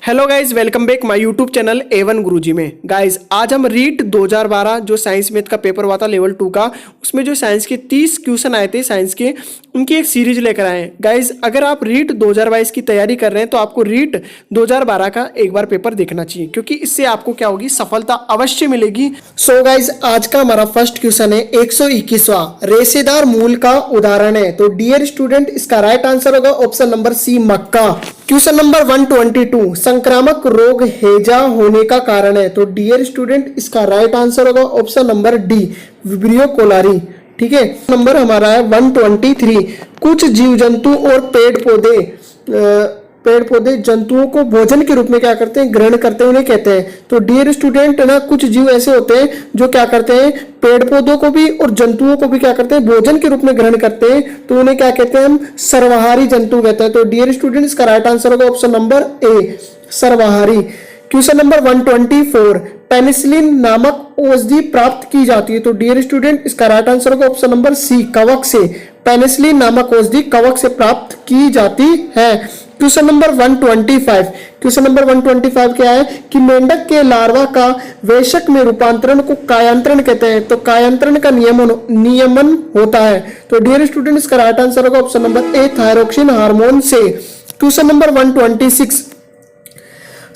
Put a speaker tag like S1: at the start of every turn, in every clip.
S1: Hello guys, welcome back my YouTube channel A1 गुरुजी में। Guys आज हम रीट 2012 जो साइंस मैथ का पेपर हुआ था लेवल 2 का, उसमें जो साइंस के 30 क्वेश्चन आए थे साइंस के, उनकी एक सीरीज लेकर आए हैं। गाइज अगर आप रीट 2022 की तैयारी कर रहे हैं तो आपको रीट 2012 का एक बार पेपर देखना चाहिए, क्योंकि इससे आपको क्या होगी, सफलता अवश्य मिलेगी। सो गाइज आज का हमारा फर्स्ट क्वेश्चन है 121वां, रेशेदार मूल का उदाहरण है। तो डियर स्टूडेंट, इसका राइट आंसर होगा ऑप्शन नंबर सी, मक्का। क्वेश्चन नंबर 122, संक्रामक रोग हैजा होने का कारण है। तो डियर स्टूडेंट, इसका राइट आंसर होगा ऑप्शन नंबर डी, विब्रियो कोलारी। ठीक है, नंबर हमारा है 123, कुछ जीव जंतु और पेड़ पौधे जंतुओं को भोजन के रूप में क्या करते हैं, ग्रहण करते हैं, उन्हें कहते हैं। तो डियर स्टूडेंट ना, कुछ जीव ऐसे होते हैं जो क्या करते हैं, पेड़ पौधों को भी और जंतुओं को भी क्या करते हैं, भोजन के रूप में ग्रहण करते हैं। तो उन्हें क्या कहते हैं, हम सर्वाहारी जंतु कहते हैं। तो डियर स्टूडेंट, इसका राइट आंसर होगा ऑप्शन नंबर ए, सर्वाहारी। क्वेश्चन नंबर 124, पेनिसिलिन नामक औषधि प्राप्त की जाती है। तो डियर स्टूडेंट, इसका राइट आंसर होगा ऑप्शन नंबर सी, कवक से। पेनिसिलिन नामक औषधि कवक से प्राप्त की जाती है। क्वेश्चन नंबर 125, क्वेश्चन नंबर 125 क्या है कि मेंढक के लार्वा का वयस्क में रूपांतरण को कायांतरण कहते हैं। तो कायांतरण का नियमन होता है। तो डियर स्टूडेंट, इसका राइट आंसर होगा ऑप्शन नंबर ए, थायरोक्सिन हार्मोन से। क्वेश्चन नंबर 126,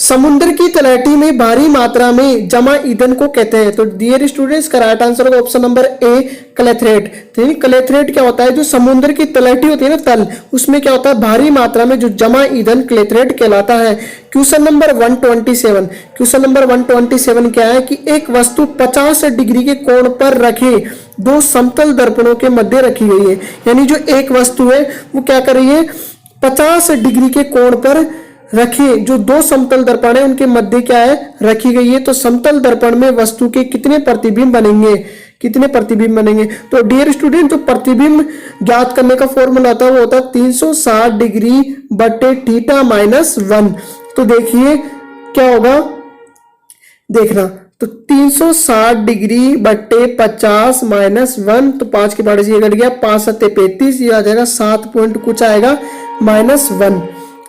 S1: समुद्र की तलहटी में भारी मात्रा में जमा ईंधन को कहते हैं। तो डियर स्टूडेंट्स, का राइट आंसर होगा ऑप्शन नंबर ए, क्लेथरेट। तो क्लेथरेट क्या होता है, जो समुद्र की तलहटी होती है ना, तल, उसमें क्या होता है, भारी मात्रा में जो जमा ईंधन क्लेथरेट कहलाता है। क्वेश्चन नंबर 127, क्वेश्चन नंबर 127 क्या है कि एक वस्तु 50 डिग्री के कोण पर रखे दो समतल दर्पणों के मध्य रखी गई है। यानी जो एक वस्तु है वो क्या कर रही है, 50 डिग्री के कोण पर रखिए, जो दो समतल दर्पण है उनके मध्य क्या है, रखी गई है। तो समतल दर्पण में वस्तु के कितने प्रतिबिंब बनेंगे, कितने प्रतिबिंब बनेंगे। तो डियर स्टूडेंट, जो प्रतिबिंब ज्ञात करने का फॉर्मूला होता है वो होता है 360 डिग्री बटे थीटा माइनस 1। तो देखिए क्या होगा, देखना, तो 360 डिग्री बटे 50 माइनस 1, तो 5 के बारे से कट गया, 5 सत्ते 35, ये आ जाएगा 7 पॉइंट कुछ आएगा माइनस 1,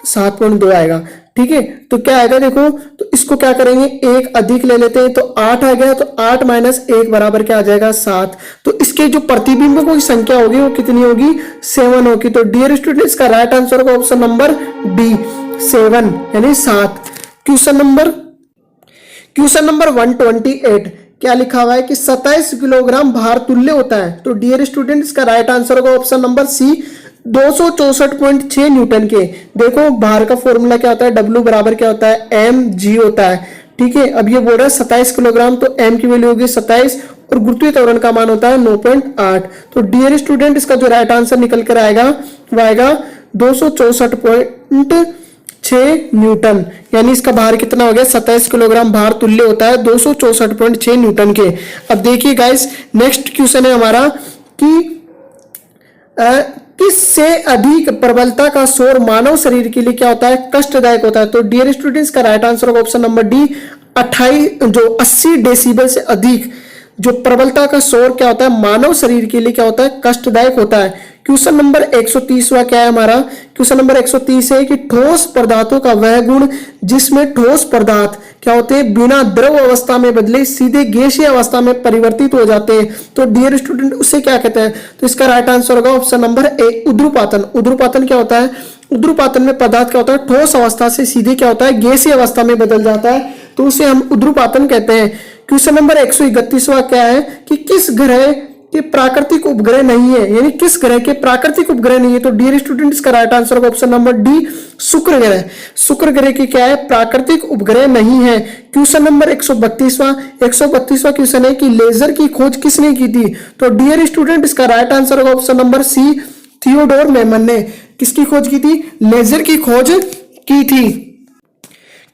S1: 7.2 आएगा। ठीक है, तो क्या आएगा देखो, तो इसको क्या करेंगे, एक अधिक ले लेते हैं, तो 8 आ गया। तो 8 माइनस 1 बराबर क्या आ जाएगा, 7। तो इसके जो प्रतिबिंबों की संख्या होगी वो कितनी होगी, 7 होगी। तो डियर स्टूडेंट, इसका राइट आंसर होगा ऑप्शन नंबर डी, 7 यानी 7। क्वेश्चन नंबर 128 क्या लिखा हुआ है कि 27 किलोग्राम भार तुल्य होता है। तो डियर स्टूडेंट, इसका राइट आंसर होगा ऑप्शन नंबर सी, 264.6 न्यूटन के। देखो भार का फॉर्मूला क्या होता है, W बराबर क्या होता है, mg होता है। ठीक है, अब ये बोल रहा है 27 किलोग्राम, तो m की वैल्यू होगी 27 और गुरुत्वीय त्वरण का मान होता है 9.8। तो डियर स्टूडेंट, इसका जो राइट आंसर निकल कर आएगा वो आएगा 264.6 न्यूटन। यानी इसका भार कितना हो गया, 27 किलोग्राम भार तुल्य होता है 264.6 न्यूटन के। अब देखिए गाइस, नेक्स्ट क्वेश्चन है हमारा कि किससे अधिक प्रबलता का शोर मानव शरीर के लिए क्या होता है, कष्टदायक होता है। तो डियर स्टूडेंट्स, का राइट आंसर होगा ऑप्शन नंबर डी, 80 डेसिबल से अधिक जो प्रबलता का शोर क्या होता है, मानव शरीर के लिए क्या होता है, कष्टदायक होता है। क्वेश्चन नंबर 130वां क्या है हमारा, क्वेश्चन नंबर 130 है कि ठोस पदार्थों का वह गुण जिसमें ठोस पदार्थ क्या होते हैं, बिना द्रव अवस्था में बदले सीधे गैसीय अवस्था में परिवर्तित हो जाते हैं। तो डियर स्टूडेंट, उससे क्या कहते हैं। तो इसका राइट आंसर होगा ऑप्शन नंबर ए, उद्रुपातन। उद्रुपातन क्या होता है, उद्रुपातन में पदार्थ क्या होता है, ठोस अवस्था से सीधे क्या होता है, गैसीय अवस्था में बदल जाता है, तो उसे हम उद्रुपातन कहते हैं। क्वेश्चन नंबर 131वां क्या है कि किस ग्रह के प्राकृतिक उपग्रह नहीं है, यानी किस ग्रह के प्राकृतिक उपग्रह नहीं है। तो डियर स्टूडेंट, इसका राइट आंसर होगा ऑप्शन नंबर डी, शुक्र ग्रह। शुक्र ग्रह की क्या है, प्राकृतिक उपग्रह नहीं है। क्वेश्चन नंबर 132वां क्वेश्चन है कि लेजर की खोज किसने की थी। तो डियर स्टूडेंट, इसका राइट आंसर होगा option number C, Theodore Maiman ने। किसकी खोज की थी, लेजर की खोज की थी।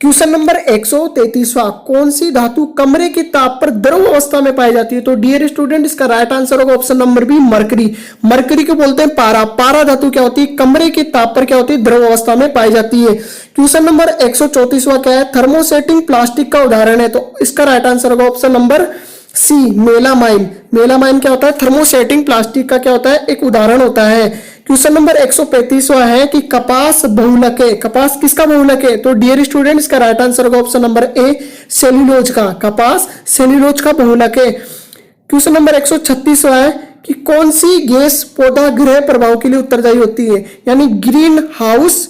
S1: क्वेश्चन नंबर 133वां, कौन सी धातु कमरे के ताप पर द्रव अवस्था में पाई जाती है। तो डियर स्टूडेंट, इसका राइट आंसर होगा option number B, mercury. Mercury को बोलते हैं पारा। पारा धातु क्या होती है, कमरे के ताप पर क्या होती है, द्रव अवस्था में पाई जाती है। क्वेश्चन नंबर 134वां क्या है, थर्मोसेटिंग प्लास्टिक का उदाहरण है। तो इसका राइट आंसर होगा option number C melamine. Melamine क्या होता है? थर्मोसेटिंग प्लास्टिक का क्या होता है? एक उदाहरण होता है। क्वेश्चन नंबर 135वां है कि कपास बहुलक है। कपास किसका बहुलक है? तो डियर स्टूडेंट इसका राइट आंसर होगा ऑप्शन नंबर ए सेल्यूलोज का। कपास सेल्यूलोज का बहुलक है। क्वेश्चन नंबर 136वां है कि कौन सी गैस पौधा गृह प्रभाव के लिए उत्तरदायी होती है, यानी ग्रीन हाउस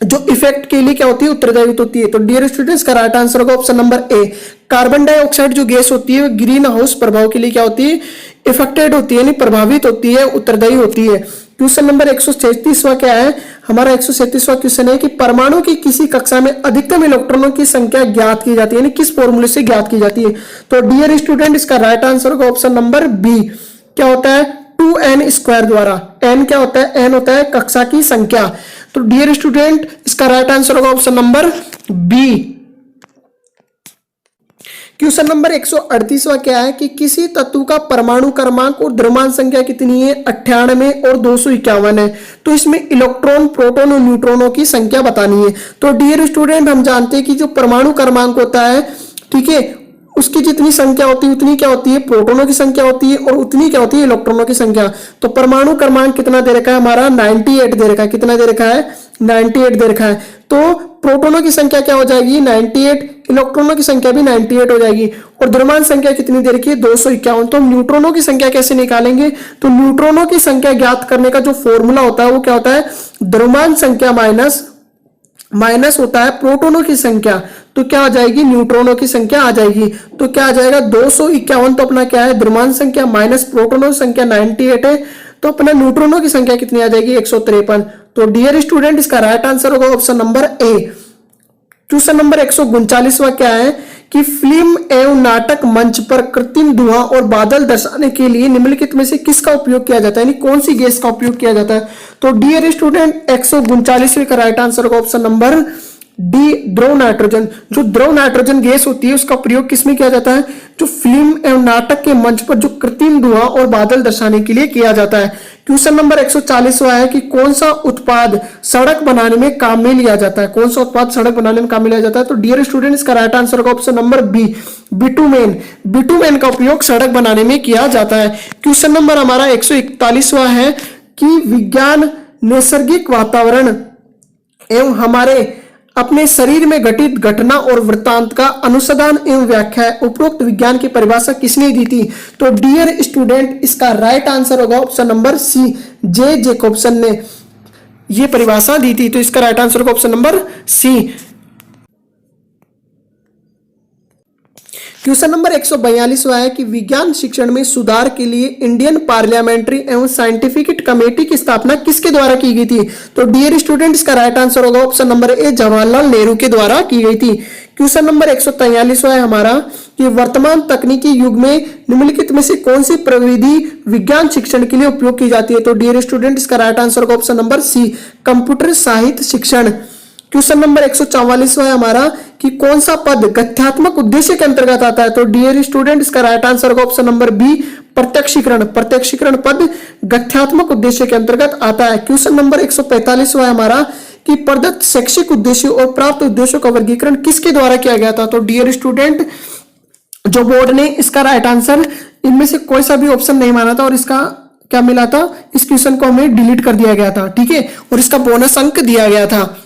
S1: जो इफेक्ट के लिए क्या होती है? उत्तरदायी होती है। तो डियर स्टूडेंट्स का राइट आंसर होगा ऑप्शन नंबर ए कार्बन डाइऑक्साइड जो गैस होती है ग्रीन हाउस प्रभाव के लिए क्या होती है? इफेक्टेड होती है, यानी प्रभावित होती है, उत्तरदायी होती है। क्वेश्चन नंबर 137वां क्या है? हमारा 137वां क्वेश्चन है कि परमाणु की किसी कक्षा में अधिकतम इलेक्ट्रॉनों की संख्या ज्ञात की जाती है, यानी किस फॉर्मूले से ज्ञात की जाती है? तो डियर स्टूडेंट इसका राइट आंसर होगा ऑप्शन नंबर बी, क्या होता है? 2n² द्वारा। n क्या होता है? n होता है कक्षा की संख्या। तो डियर स्टूडेंट इसका राइट आंसर होगा option number B. Question number 138वां क्या है कि किसी तत्व का परमाणु क्रमांक और द्रव्यमान संख्या कितनी है? 98 और 251 है। तो इसमें इलेक्ट्रॉन, प्रोटॉन और न्यूट्रॉनों की संख्या बतानी है। तो डियर स्टूडेंट हम जानते हैं कि जो परमाणु क्रमांक होता है, ठीक है, उसकी जितनी संख्या होती है उतनी क्या होती है? प्रोटॉनों की संख्या होती है और उतनी क्या होती है? इलेक्ट्रॉनों की संख्या। तो परमाणु क्रमांक कितना दे रखा है? हमारा 98 दे रखा है। कितना दे रखा है? 98 दे रखा है। तो प्रोटॉनों की संख्या क्या हो जाएगी? 98। इलेक्ट्रॉनों की संख्या भी 98 हो जाएगी। और द्रव्यमान संख्या कितनी दे रखी है? 251। तो हम न्यूट्रॉनों की संख्या कैसे निकालेंगे? तो न्यूट्रॉनों की संख्या ज्ञात करने का जो फॉर्मूला होता है वो क्या होता है? द्रव्यमान संख्या माइनस होता है प्रोटॉनों की संख्या। तो क्या आ जाएगी? न्यूट्रॉनों की संख्या आ जाएगी। तो क्या आ जाएगा? 251 तो अपना क्या है? द्रव्यमान संख्या माइनस प्रोटॉनों की संख्या 98 है। तो अपना न्यूट्रॉनों की संख्या कितनी आ जाएगी? 153। तो डियर स्टूडेंट इसका राइट आंसर होगा option number A. Question number 139वां क्या है कि फिल्म एवं नाटक मंच पर कृत्रिम धुआं और बादल दर्शाने के लिए निम्नलिखित में से किसका उपयोग किया जाता है, यानी कौन सी गैस का उपयोग किया जाता है? तो डियर स्टूडेंट 139वें का राइट आंसर होगा ऑप्शन नंबर डी द्रव नाइट्रोजन। जो द्रव नाइट्रोजन गैस होती है उसका प्रयोग किसमें किया जाता है? जो फिल्म एवं नाटक के मंच पर जो कृत्रिम धुआं और बादल दर्शाने के लिए किया जाता है। क्वेश्चन नंबर 140वां है कि कौन सा उत्पाद सड़क बनाने में काम में लिया जाता है? कौन सा उत्पाद सड़क बनाने में काम में लिया जाता है? तो डियर स्टूडेंट इसका राइट आंसर होगा option number B bitumen. Bitumen का उपयोग सड़क बनाने में किया जाता है। क्वेश्चन नंबर हमारा 141वां है कि विज्ञान नैसर्गिक वातावरण एवं हमारे अपने शरीर में घटित घटना और वृत्तांत का अनुसंधान एवं व्याख्या उपरोक्त विज्ञान की परिभाषा किसने दी थी? तो डियर स्टूडेंट इसका राइट आंसर होगा option number C J Jacobson ने ये परिभाषा दी थी। तो इसका राइट आंसर होगा option number C. Question number 142वां है कि विज्ञान शिक्षण में सुधार के लिए इंडियन पार्लियामेंट्री एवं साइंटिफिक कमेटी की स्थापना किसके द्वारा की गई थी? तो डियर स्टूडेंट इसका राइट आंसर होगा option number A Jawaharlal Nehru के द्वारा की गई थी। क्वेश्चन नंबर 143वां है हमारा कि वर्तमान तकनीकी युग में निम्नलिखित में से कौन सी प्रविधि विज्ञान शिक्षण के लिए उपयोग की जाती है? तो डियर स्टूडेंट इसका राइट आंसर होगा ऑप्शन नंबर सी कंप्यूटर साहित्य शिक्षण। क्वेश्चन नंबर 144वां है हमारा कि कौन सा पद गत्यात्मक उद्देश्य के अंतर्गत आता है? तो डियर स्टूडेंट इसका राइट आंसर होगा ऑप्शन नंबर बी प्रत्यक्षीकरण। प्रत्यक्षीकरण पद गत्यात्मक उद्देश्य के अंतर्गत आता है। क्वेश्चन नंबर 145वां है हमारा कि प्रदत्त शैक्षिक उद्देश्य और प्राप्त उद्देश्यों का वर्गीकरण किसके द्वारा किया गया था? तो डियर स्टूडेंट जो बोर्ड ने इसका राइट आंसर इनमें से कोई सा भी ऑप्शन नहीं माना था और इसका क्या मिला था? इस क्वेश्चन को हमें डिलीट कर दिया गया था, ठीक है, और इसका बोनस अंक दिया गया था।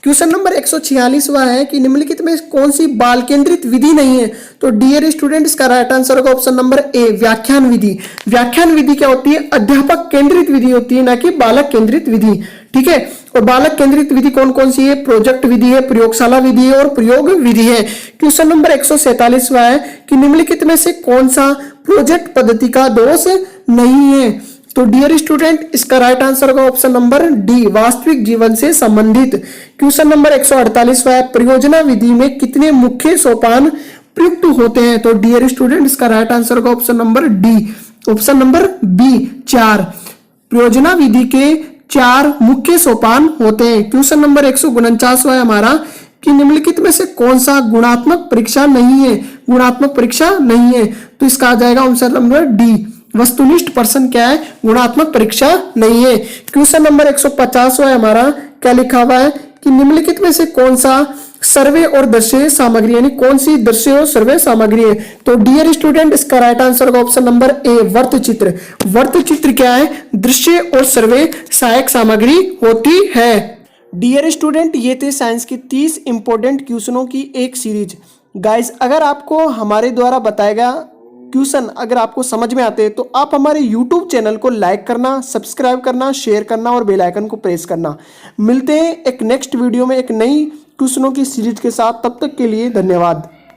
S1: क्वेश्चन नंबर 146वां है कि निम्नलिखित में कौन सी बाल केंद्रित विधि नहीं है? तो डियर स्टूडेंट इसका राइट आंसर होगा ऑप्शन नंबर ए व्याख्यान विधि। व्याख्यान विधि क्या होती है? अध्यापक केंद्रित विधि होती है, ना कि बालक केंद्रित विधि, ठीक है। और बालक केंद्रित विधि कौन कौन सी है? प्रोजेक्ट विधि है, प्रयोगशाला विधि है और प्रयोग विधि है। क्वेश्चन नंबर 147वां है कि निम्नलिखित में से कौन सा प्रोजेक्ट पद्धति का दोष नहीं है? तो डियर स्टूडेंट इसका राइट आंसर होगा ऑप्शन नंबर डी वास्तविक जीवन से संबंधित। क्वेश्चन नंबर 148वां है परियोजना विधि में कितने मुख्य सोपान प्रयुक्त होते हैं? तो डियर स्टूडेंट इसका राइट आंसर होगा option number D option number B 4। परियोजना विधि के 4 मुख्य सोपान होते हैं। क्वेश्चन नंबर 149वां है हमारा कि निम्नलिखित में से कौन सा गुणात्मक परीक्षा नहीं है? गुणात्मक परीक्षा नहीं है, तो इसका आ जाएगा ऑप्शन नंबर डी वस्तुनिष्ठ प्रश्न क्या है? गुणात्मक परीक्षा नहीं है। क्वेश्चन नंबर 150वां है हमारा क्या लिखा हुआ है कि निम्नलिखित में से कौन सा सर्वे और दृश्य सामग्री, यानी कौन सी दृश्य और सर्वे सामग्री है? तो डियर स्टूडेंट, इसका राइट आंसर होगा ऑप्शन नंबर ए, वर्त चित्र। वर्त चित्र क्या है? दृश्य और सर्वे सहायक सामग्री होती है। डियर स्टूडेंट, ये थे साइंस के 30 इंपॉर्टेंट क्वेश्चनों की एक सीरीज। गाइस, अगर आपको हमारे द्वारा बताया गया क्वेश्चन अगर आपको समझ में आते हैं तो आप हमारे YouTube चैनल को लाइक करना, सब्सक्राइब करना, शेयर करना और बेल आइकन को प्रेस करना। मिलते हैं एक नेक्स्ट वीडियो में एक नई क्वेश्चनों की सीरीज के साथ। तब तक के लिए धन्यवाद।